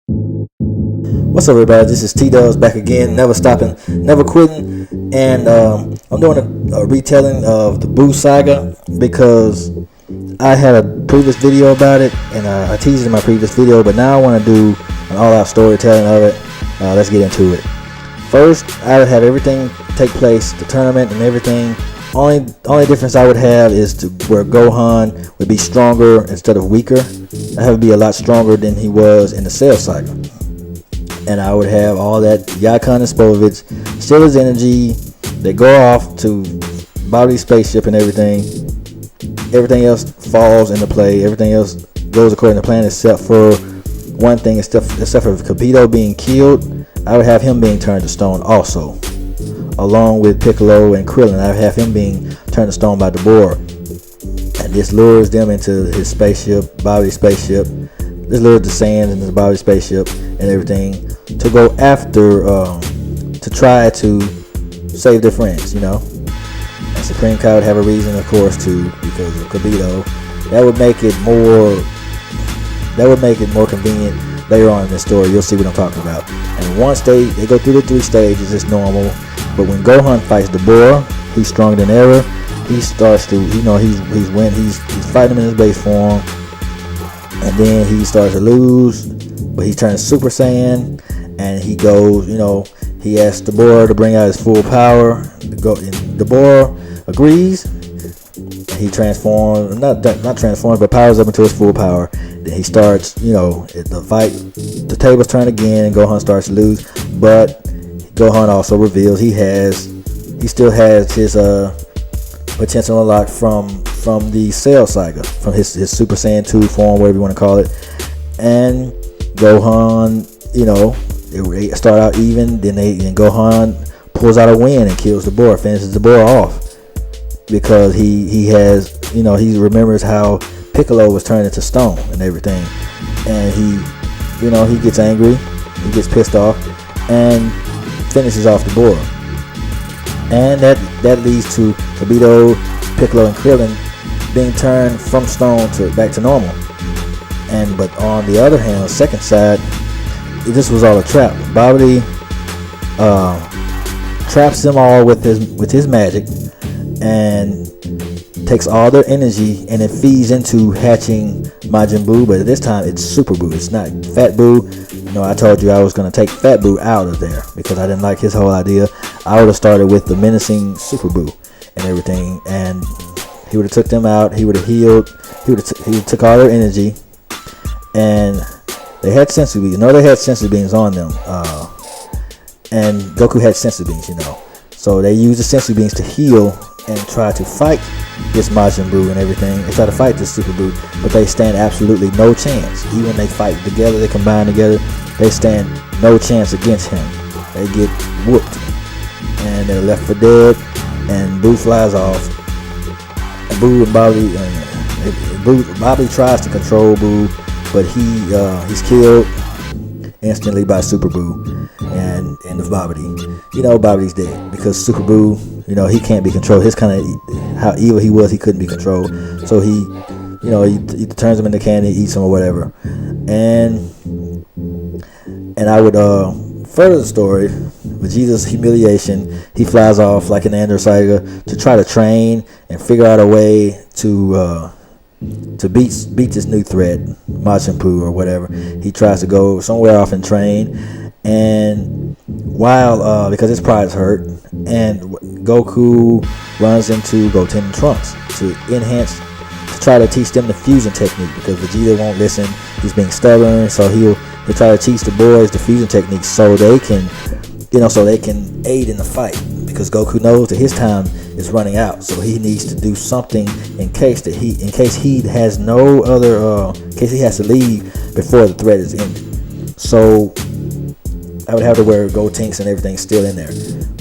What's up, everybody? This is T-Dubs back again, never stopping, never quitting, and I'm doing a retelling of the Buu Saga because I had a previous video about it, and I teased it in my previous video, but now I want to do an all-out storytelling of it. Let's get into it. First, I would have everything take place, the tournament and everything. Only difference I would have is to where Gohan would be stronger instead of weaker. I have to be a lot stronger than he was in the Cell Saga. And I would have all that Yakon and Spovich, still his energy. They go off to Bobby's spaceship and everything. Everything else falls into play. Everything else goes according to plan except for one thing, except for Capito being killed. I would have him being turned to stone also, along with Piccolo and Krillin. I would have him being turned to stone by Dabura. And this lures them into his spaceship, Bobby's spaceship. This lures the Saiyans into Bobby's spaceship and everything to go after, to try to save their friends, you know. And Supreme Kai would have a reason, of course, because of Kibito. That would make it more convenient later on in the story. You'll see what I'm talking about. And once they go through the 3 stages, it's normal. But when Gohan fights Dabura, he's stronger than ever. He starts to, he's fighting him in his base form, and then he starts to lose. But he turns Super Saiyan, and he goes, he asks Dabura to bring out his full power. And Dabura agrees. And he transforms, not transforms, but powers up into his full power. Then he starts, the fight, the tables turn again, and Gohan starts to lose. But Gohan also reveals he still has his potential unlocked from the Cell Saga, from his Super Saiyan 2 form, whatever you want to call it. And Gohan, they start out even, then Gohan pulls out a win and kills Dabura, finishes Dabura off, because he has, he remembers how Piccolo was turned into stone and everything, and he gets angry, he gets pissed off, and finishes off Dabura, and that leads to Kibito, Piccolo, and Krillin being turned from stone back to normal. But on the other hand, on the second side, this was all a trap. Bobby traps them all with his magic and takes all their energy, and it feeds into hatching Majin Buu. But this time it's Super Buu. It's not Fat Buu. I told you I was going to take Fat Buu out of there because I didn't like his whole idea. I would have started with the menacing Super Buu and everything, and he would have took them out. He would have healed. He took all their energy, and they had sensu beans. They had sensu beans on them, and Goku had sensu beans. So they used the sensu beans to heal and try to fight this Majin Buu and everything. They try to fight this Super Buu, but they stand absolutely no chance. Even they fight together, they combine together, they stand no chance against him. They get whooped, and they're left for dead. And Buu flies off. And Bobby tries to control Buu, but he's killed instantly by Super Buu and of Bobby. Bobby's dead because Super Buu, he can't be controlled. His kind of, how evil he was, he couldn't be controlled. So he turns him into candy, eats him or whatever. And I would further the story. Vegeta's humiliation, he flies off like an Android Saga to try to train and figure out a way to beat this new threat, Majin Buu or whatever. He tries to go somewhere off and train, and while because his pride is hurt, and Goku runs into Goten and Trunks to try to teach them the fusion technique, because Vegeta won't listen. He's being stubborn, so he'll try to teach the boys the fusion technique so they can aid in the fight, because Goku knows that his time is running out, so he needs to do something in case he has no other in case he has to leave before the threat is ended. So I would have to wear gold tinks and everything still in there.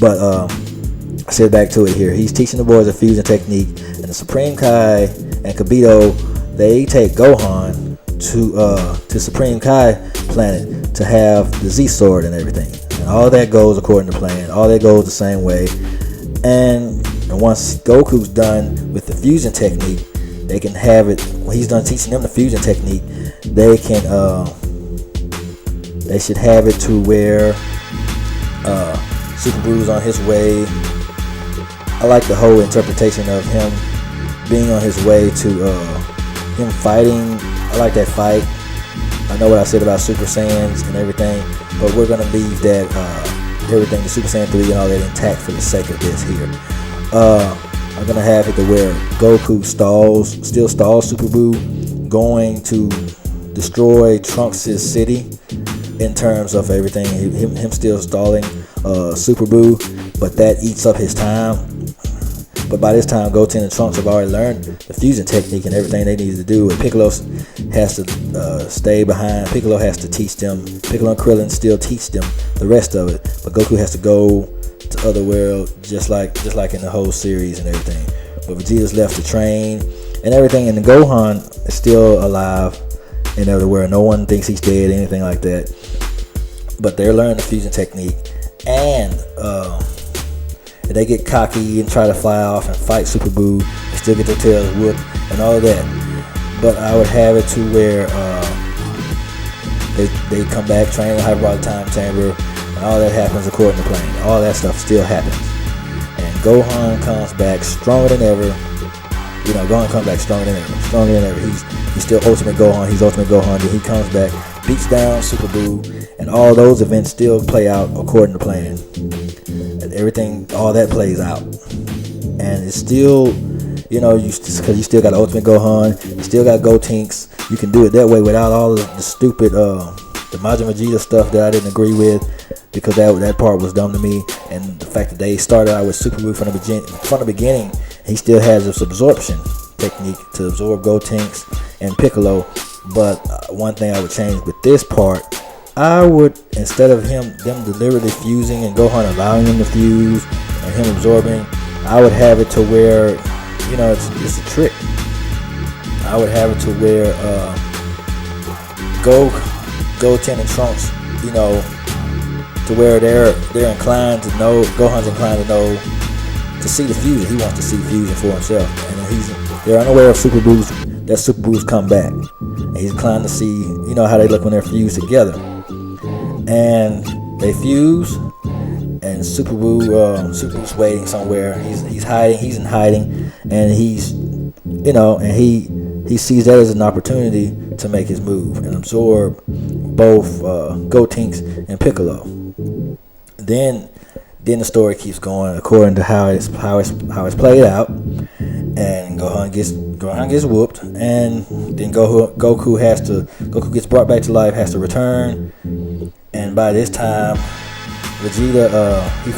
But I said back to it here. He's teaching the boys a fusion technique, and the Supreme Kai and Kibito, they take Gohan to Supreme Kai planet to have the Z sword and everything. And all that goes according to plan. All that goes the same way. And once Goku's done with the fusion technique, they can have it. When he's done teaching them the fusion technique, they can They should have it to where Super Buu's on his way. I like the whole interpretation of him being on his way to him fighting. I like that fight. I know what I said about Super Saiyans and everything, but we're gonna leave that everything, the Super Saiyan 3 and all that intact for the sake of this here. I'm gonna have it to where Goku still stalls Super Buu going to destroy Trunks' city in terms of everything. Him still stalling Super Buu, but that eats up his time. But by this time, Goten and Trunks have already learned the fusion technique and everything they need to do. And Piccolo has to stay behind. Piccolo has to teach them. Piccolo and Krillin still teach them the rest of it. But Goku has to go to other world, just like in the whole series and everything. But Vegeta's left to train and everything. And Gohan is still alive in other world. No one thinks he's dead, anything like that. But they're learning the fusion technique. And they get cocky and try to fly off and fight Super Buu and still get their tails whooped and all of that. But I would have it to where they come back, train in the hyperbolic time chamber, and all that happens according to plan. All that stuff still happens. And Gohan comes back stronger than ever. Gohan comes back stronger than ever. He's still Ultimate Gohan. He's Ultimate Gohan. Then he comes back, beats down Super Buu, and all those events still play out according to plan. Everything, all that plays out, and it's still, because you still got Ultimate Gohan, you still got Gotenks. You can do it that way without all the stupid, the Majin Vegeta stuff that I didn't agree with, because that part was dumb to me. And the fact that they started out with Super Buu from the beginning, he still has this absorption technique to absorb Gotenks and Piccolo. But one thing I would change with this part, I would, instead of them deliberately fusing and Gohan allowing them to fuse and him absorbing, I would have it to where, it's a trick. I would have it to where Goten and Trunks, to where they're inclined to know, Gohan's inclined to know, to see the fusion. He wants to see fusion for himself, and they're unaware of Super Buu's come back, and he's inclined to see, how they look when they're fused together. And they fuse, and Super Buu's waiting somewhere. He's hiding. He's in hiding, and he's, and he sees that as an opportunity to make his move and absorb both Gotenks and Piccolo. Then the story keeps going according to how it's played out, and Gohan gets whooped, and then Goku gets brought back to life, has to return. And by this time, Vegeta, he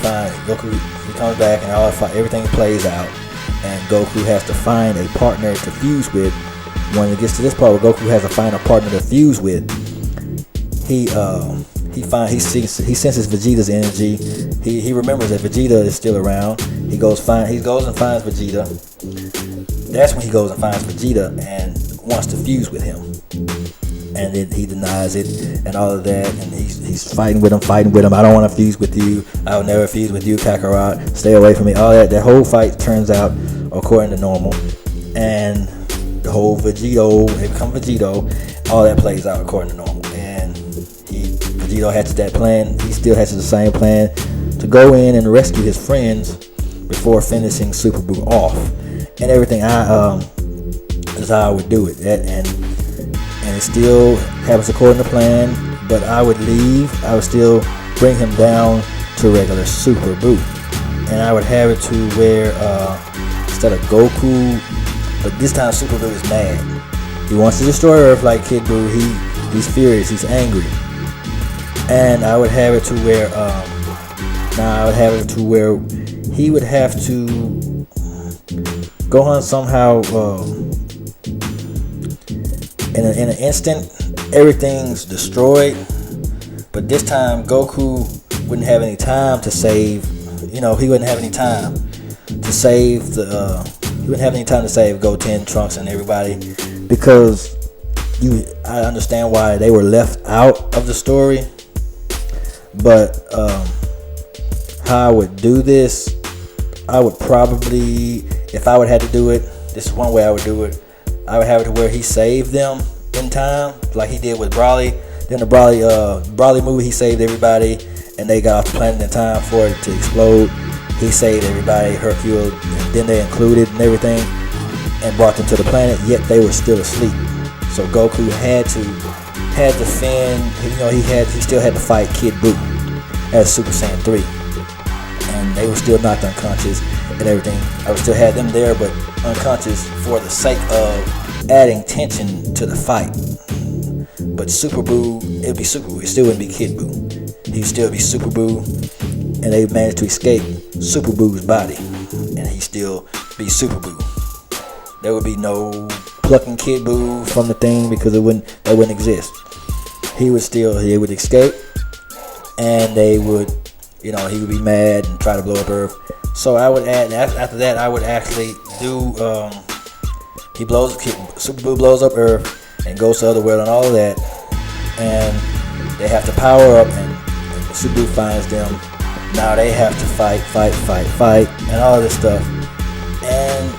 comes back, and everything plays out. And Goku has to find a partner to fuse with. When it gets to this part where Goku has to find a partner to fuse with, he senses Vegeta's energy. He remembers that Vegeta is still around. He goes and finds Vegeta. That's when he goes and finds Vegeta and wants to fuse with him. And then he denies it and all of that, and he's fighting with him. I don't want to fuse with you. I will never fuse with you, Kakarot. Stay away from me. All that. That whole fight turns out according to normal, and the whole Vegito, they become Vegito. All that plays out according to normal, and Vegito hatches that plan. He still hatches the same plan to go in and rescue his friends before finishing Super Buu off, and everything. Is how I would do it. And it still happens according to plan, but I would still bring him down to regular Super Buu. And I would have it to where, instead of Goku, but this time Super Buu is mad. He wants to destroy Earth like Kid Buu. He's furious, he's angry. And I would have it to where, he would have to, Gohan somehow, in an instant, everything's destroyed. But this time, Goku wouldn't have any time to save. He wouldn't have any time to save he wouldn't have any time to save Goten, Trunks, and everybody, because I understand why they were left out of the story. But how I would do this, I would probably, if I would have to do it, this is one way I would do it. I would have it to where he saved them in time, like he did with Broly. Then the Broly movie, he saved everybody, and they got off the planet in time for it to explode. He saved everybody, Hercule, and then they included and everything, and brought them to the planet. Yet they were still asleep. So Goku had to fend. He still had to fight Kid Buu as Super Saiyan 3, and they were still knocked unconscious and everything. I would still have them there, but unconscious for the sake of adding tension to the fight. But Super Buu, it'd be Super Buu. It still wouldn't be Kid Buu. He'd still be Super Buu, and they managed to escape Super Buu's body, and he'd still be Super Buu. There would be no plucking Kid Buu from the thing because that wouldn't exist. He would escape, and they would, he would be mad and try to blow up Earth. So I would add, after that, I would actually do, Super Buu blows up Earth and goes to the other world and all of that, and they have to power up, and Super Buu finds them. Now they have to fight, and all this stuff, and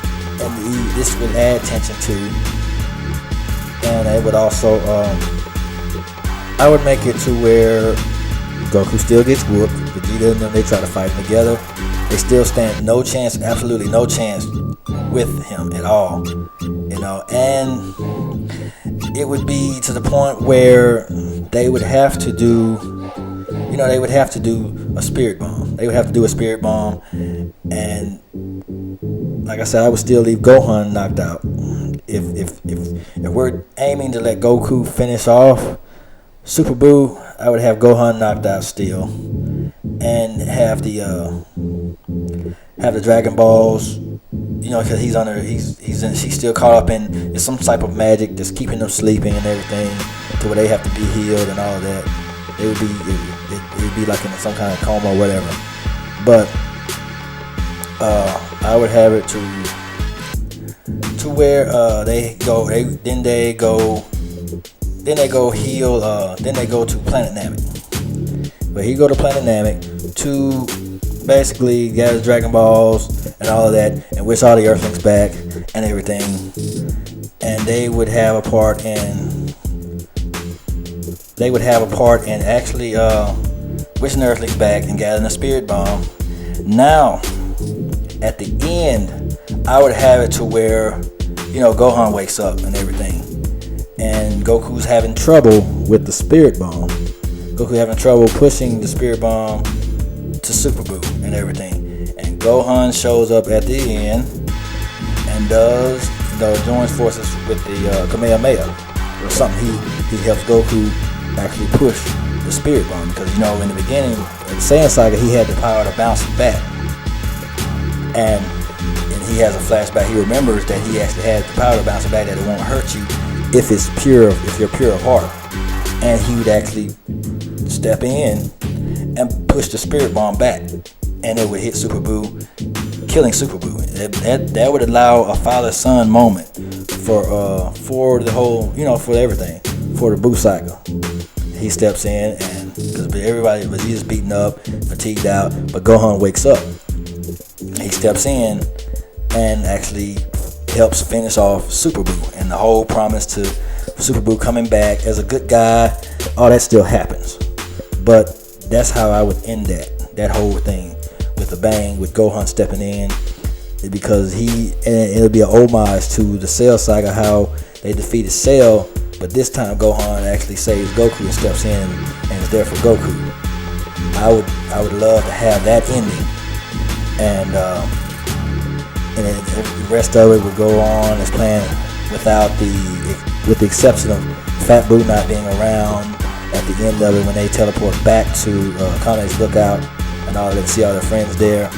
this would add tension to, and it would also, I would make it to where Goku still gets whooped. Vegeta and them, they try to fight him together. They still stand no chance, absolutely no chance with him at all, and it would be to the point where they would have to do, a spirit bomb. They would have to do a spirit bomb, and like I said, I would still leave Gohan knocked out. If we're aiming to let Goku finish off Super Buu, I would have Gohan knocked out still, and have the Dragon Balls, because she's still caught up in some type of magic that's keeping them sleeping and everything, to where they have to be healed and all of that. It would be like in some kind of coma or whatever. But I would have it to where they go to Planet Namek. But he go to Planet Namek to basically gather Dragon Balls and all of that, and wish all the Earthlings back and everything. And they would have a part in actually wishing the Earthlings back and gathering a spirit bomb. Now, at the end, I would have it to where, Gohan wakes up and everything, and Goku's having trouble with the spirit bomb. Goku having trouble pushing the spirit bomb to Super Buu and everything. And Gohan shows up at the end and joins forces with the Kamehameha or something. He helps Goku actually push the spirit bomb, because in the beginning of the Saiyan Saga, he had the power to bounce it back, and he has a flashback. He remembers that he actually has the power to bounce it back, that it won't hurt you if you're pure of heart. And he would actually step in and push the spirit bomb back, and it would hit Super Buu, killing Super Buu. That would allow a father-son moment for the whole, for everything, for the Buu Saga. He steps in, and because everybody was just beaten up, fatigued out, but Gohan wakes up. He steps in and actually helps finish off Super Buu, and the whole promise to Super Buu coming back as a good guy, all that still happens. But that's how I would end that whole thing, with a bang, with Gohan stepping in, because it'll be an homage to the Cell Saga, how they defeated Cell, but this time Gohan actually saves Goku and steps in and is there for Goku. I would love to have that ending, and then the rest of it would go on as planned, with the exception of Fat Buu not being around at the end of it, when they teleport back to Kame's Lookout and all that, see all their friends there.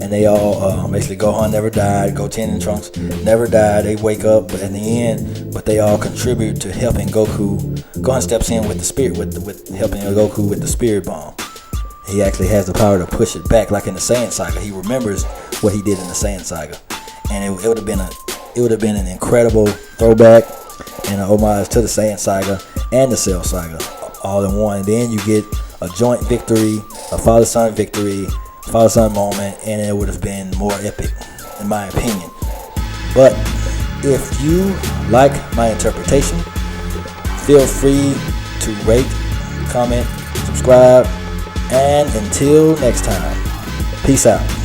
And they all, basically Gohan never died, Goten and Trunks never died, they wake up at the end, but they all contribute to helping Goku. Gohan steps in with the spirit, with helping Goku with the spirit bomb. He actually has the power to push it back, like in the Saiyan Saga. He remembers what he did in the Saiyan Saga, and it would have been an incredible throwback and an homage to the Saiyan Saga and the Cell Saga all in one. And then you get a joint victory, a father-son victory, father-son moment, and it would have been more epic, in my opinion. But if you like my interpretation, Feel free to rate, comment, subscribe, and until next time, peace out.